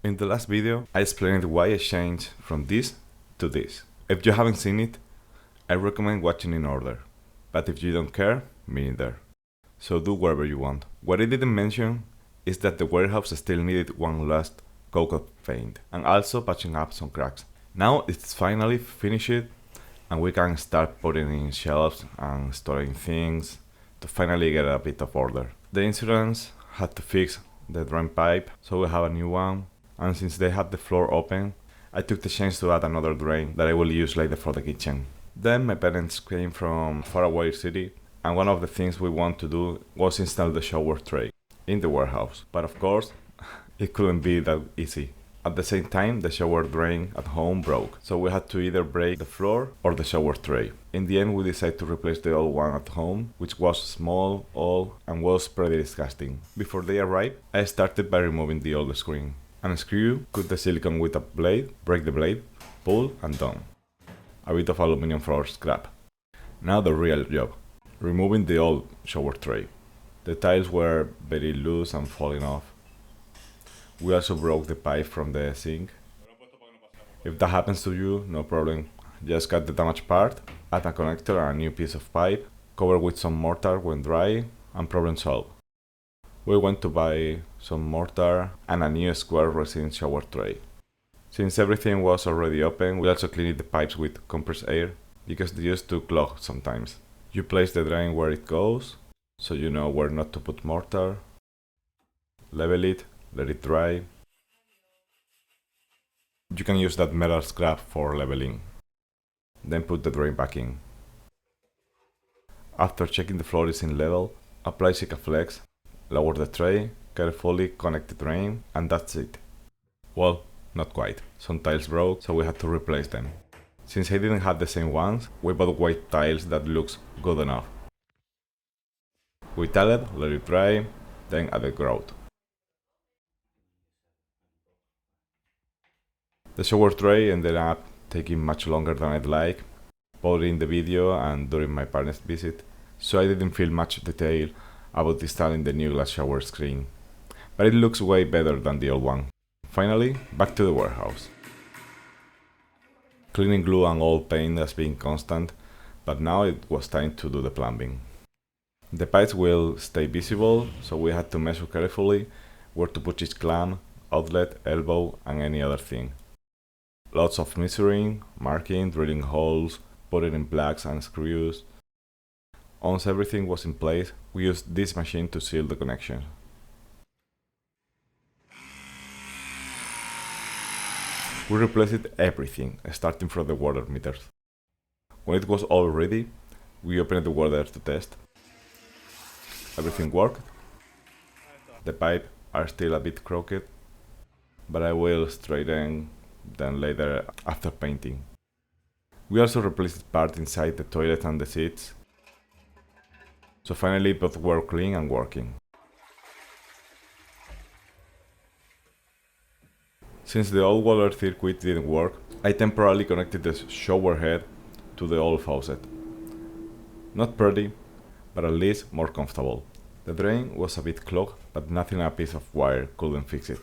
In the last video, I explained why I changed from this to this. If you haven't seen it, I recommend watching in order. But if you don't care, me neither. So do whatever you want. What I didn't mention is that the warehouse still needed one last coat of paint and also patching up some cracks. Now it's finally finished and we can start putting in shelves and storing things to finally get a bit of order. The insurance had to fix the drain pipe, so we have a new one. And since they had the floor open, I took the chance to add another drain that I will use later for the kitchen. Then my parents came from faraway city, and one of the things we want to do was install the shower tray in the warehouse. But of course, it couldn't be that easy. At the same time, the shower drain at home broke, so we had to either break the floor or the shower tray. In the end, we decided to replace the old one at home, which was small, old, and was pretty disgusting. Before they arrived, I started by removing the old screen. Unscrew, cut the silicone with a blade, break the blade, pull, and done. A bit of aluminum floor scrap. Now the real job. Removing the old shower tray. The tiles were very loose and falling off. We also broke the pipe from the sink. If that happens to you, no problem. Just cut the damaged part, add a connector and a new piece of pipe, cover with some mortar when dry, and problem solved. We went to buy some mortar and a new square resin shower tray. Since everything was already open, we also cleaned the pipes with compressed air because they used to clog sometimes. You place the drain where it goes, so you know where not to put mortar. Level it, let it dry. You can use that metal scrap for leveling. Then put the drain back in. After checking the floor is in level, apply Sikaflex, lower the tray, carefully connect the drain, and that's it. Well, not quite. Some tiles broke, so we had to replace them. Since I didn't have the same ones, we bought white tiles that looks good enough. We tiled, let it dry, then added grout. The shower tray ended up taking much longer than I'd like, both in the video and during my parents' visit, so I didn't feel much detail about installing the new glass shower screen. But it looks way better than the old one. Finally, back to the warehouse. Cleaning glue and old paint has been constant, but now it was time to do the plumbing. The pipes will stay visible, so we had to measure carefully where to put each clamp, outlet, elbow, and any other thing. Lots of measuring, marking, drilling holes, putting in plugs and screws. Once everything was in place, we used this machine to seal the connection. We replaced everything, starting from the water meters. When it was all ready, we opened the water to test. Everything worked. The pipes are still a bit crooked, but I will straighten them later after painting. We also replaced part inside the toilet and the seats, so finally both were clean and working. Since the old water circuit didn't work, I temporarily connected the shower head to the old faucet. Not pretty, but at least more comfortable. The drain was a bit clogged, but nothing a piece of wire couldn't fix it.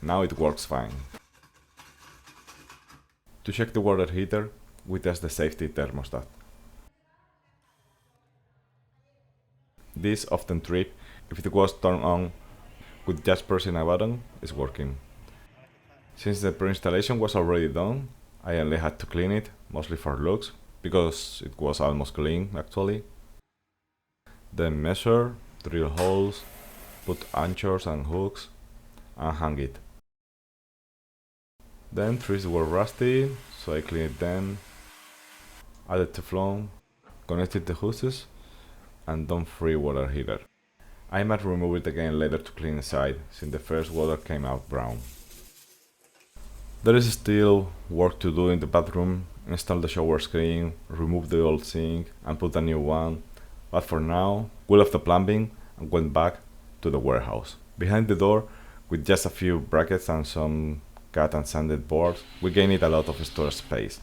Now it works fine. To check the water heater, we test the safety thermostat. This often trips if it was turned on with just pressing a button. It's working. Since the pre-installation was already done, I only had to clean it, mostly for looks, because it was almost clean actually. Then measure, drill holes, put anchors and hooks, and hang it. Then trees were rusty, so I cleaned them, added Teflon, connected the hoses, and done free water heater. I might remove it again later to clean inside, since the first water came out brown. There is still work to do in the bathroom, install the shower screen, remove the old sink and put a new one, but for now, we left the plumbing and went back to the warehouse. Behind the door, with just a few brackets and some cut and sanded boards, we gained a lot of storage space.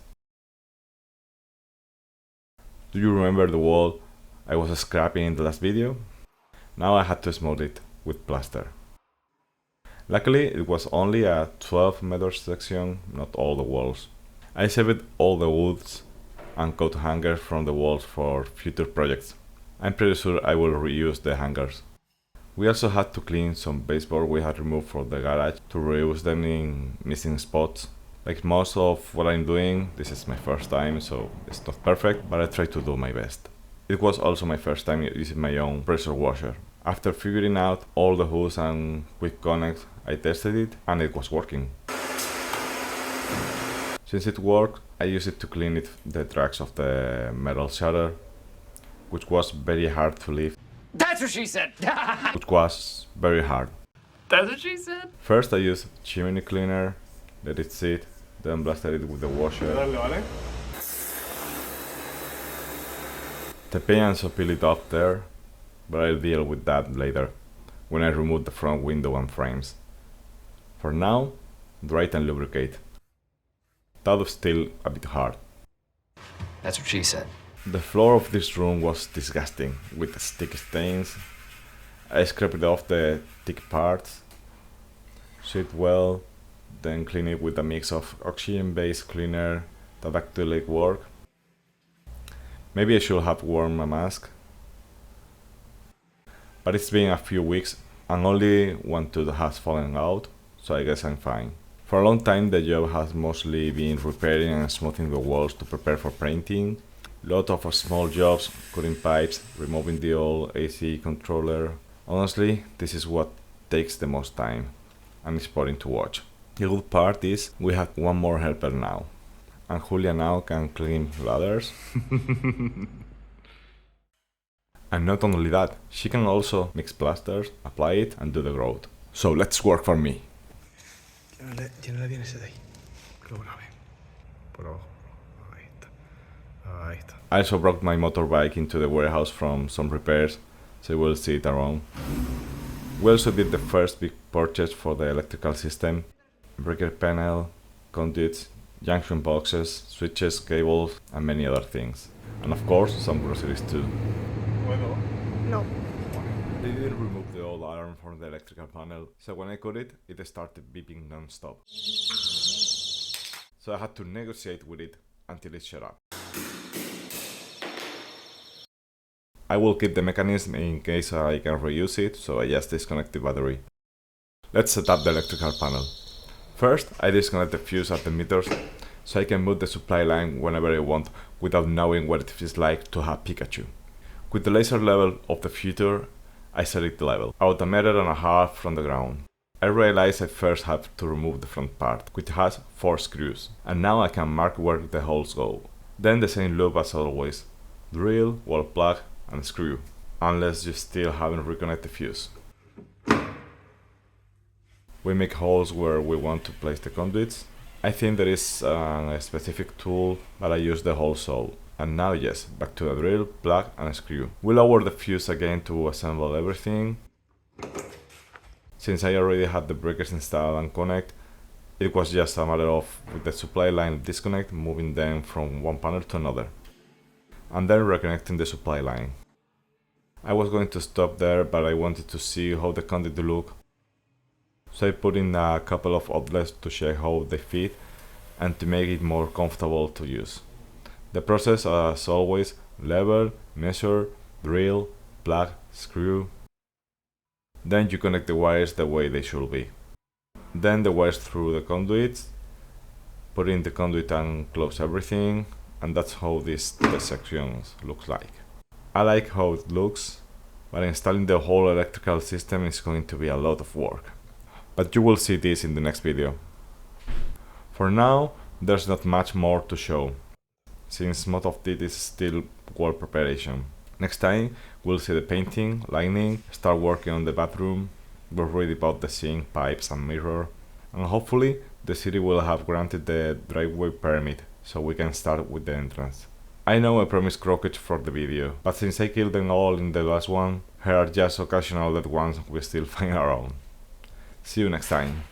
Do you remember the wall I was scrapping in the last video? Now I had to smooth it with plaster. Luckily, it was only a 12-meter section, not all the walls. I saved all the woods and coat hangers from the walls for future projects. I'm pretty sure I will reuse the hangers. We also had to clean some baseboard we had removed from the garage to reuse them in missing spots. Like most of what I'm doing, this is my first time, so it's not perfect, but I try to do my best. It was also my first time using my own pressure washer. After figuring out all the hooks and quick connects, I tested it and it was working. Since it worked, I used it to clean the tracks of the metal shutter, which was very hard to lift. That's what she said! Which was very hard. That's what she said! First I used chimney cleaner, let it sit, then blasted it with the washer. The paint so peel it off there, but I'll deal with that later, when I remove the front window and frames. For now, dry it and lubricate. That was still a bit hard. That's what she said. The floor of this room was disgusting, with sticky stains. I scraped off the thick parts, sweep well, then clean it with a mix of oxygen-based cleaner that actually worked. Maybe I should have worn a mask. But it's been a few weeks and only one tooth has fallen out, so I guess I'm fine. For a long time the job has mostly been repairing and smoothing the walls to prepare for painting. Lot of small jobs, cutting pipes, removing the old AC controller. Honestly, this is what takes the most time and it's boring to watch. The good part is we have one more helper now, and Julia now can clean ladders. And not only that, she can also mix plasters, apply it and do the grout. So let's work for me. Llénale bien ese de ahí. Que lo grabe. Por abajo. Ahí está. Ahí está. I also brought my motorbike into the warehouse from some repairs, so we'll see it around. We also did the first big purchase for the electrical system. Breaker panel, conduits, junction boxes, switches, cables, and many other things. And of course, some groceries too. No. They didn't remove the old alarm from the electrical panel, so when I cut it, it started beeping non-stop. So I had to negotiate with it until it shut up. I will keep the mechanism in case I can reuse it, so I just disconnect the battery. Let's set up the electrical panel. First, I disconnect the fuse at the meters, so I can move the supply line whenever I want without knowing what it feels like to have Pikachu. With the laser level of the future, I set it level, about 1.5 meters from the ground. I realized I first have to remove the front part, which has 4 screws, and now I can mark where the holes go. Then the same loop as always, drill, wall plug, and screw, unless you still haven't reconnected the fuse. We make holes where we want to place the conduits. I think there is a specific tool, but I use the whole saw. And now yes, back to the drill, plug and screw. We lower the fuse again to assemble everything. Since I already had the breakers installed and connect, it was just a matter of, with the supply line disconnect, moving them from one panel to another. And then reconnecting the supply line. I was going to stop there, but I wanted to see how the conduit look. So I put in a couple of outlets to check how they fit and to make it more comfortable to use. The process, as always, level, measure, drill, plug, screw. Then you connect the wires the way they should be. Then the wires through the conduits, put in the conduit and close everything, and that's how this section looks like. I like how it looks, but installing the whole electrical system is going to be a lot of work. But you will see this in the next video. For now, there's not much more to show, since most of it is still wall preparation. Next time, we'll see the painting, lighting, start working on the bathroom, we'll read about the sink, pipes and mirror, and hopefully the city will have granted the driveway permit, so we can start with the entrance. I know I promised Cockroaches for the video, but since I killed them all in the last one, here are just occasional dead ones we still find around. See you next time.